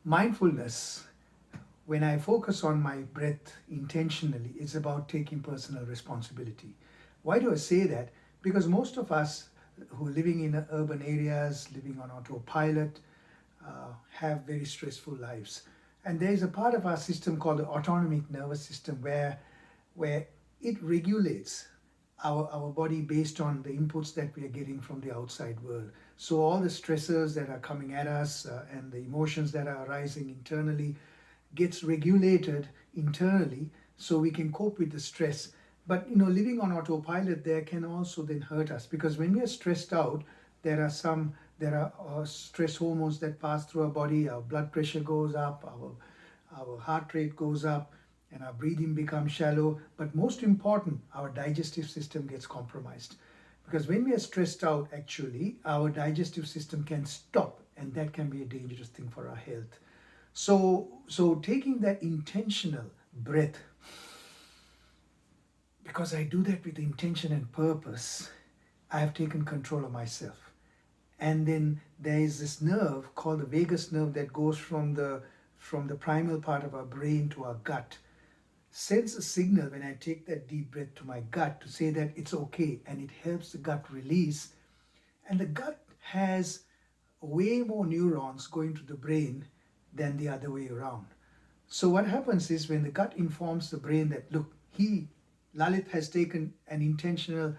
Mindfulness, when I focus on my breath intentionally, it's about taking personal responsibility. Why do I say that? Because most of us who are living in urban areas, living on autopilot, have very stressful lives. And there is a part of our system called the autonomic nervous system where it regulates our body based on the inputs that we are getting from the outside world. So all the stressors that are coming at us and the emotions that are arising internally gets regulated internally so we can cope with the stress. But living on autopilot there can also then hurt us, because when we are stressed out, there are stress hormones that pass through our body. Our blood pressure goes up, our heart rate goes up, and our breathing becomes shallow. But most important, our digestive system gets compromised. Because when we are stressed out, actually, our digestive system can stop, and that can be a dangerous thing for our health. So taking that intentional breath, because I do that with intention and purpose, I have taken control of myself. And then there is this nerve called the vagus nerve that goes from the primal part of our brain to our gut, sends a signal when I take that deep breath to my gut to say that it's okay, and it helps the gut release. And the gut has way more neurons going to the brain than the other way around. So what happens is, when the gut informs the brain that, look, Lalith has taken an intentional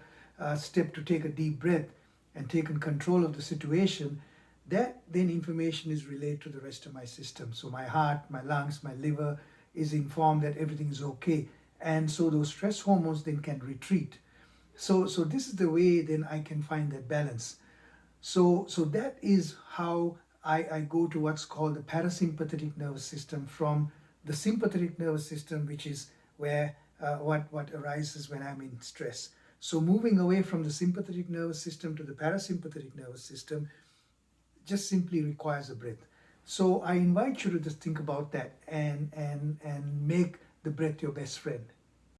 step to take a deep breath and taken control of the situation, that then information is relayed to the rest of my system. So my heart, my lungs, my liver is informed that everything is okay. And so those stress hormones then can retreat. So this is the way then I can find that balance. So that is how I go to what's called the parasympathetic nervous system from the sympathetic nervous system, which is where what arises when I'm in stress. So moving away from the sympathetic nervous system to the parasympathetic nervous system just simply requires a breath. So I invite you to just think about that and make the breath your best friend.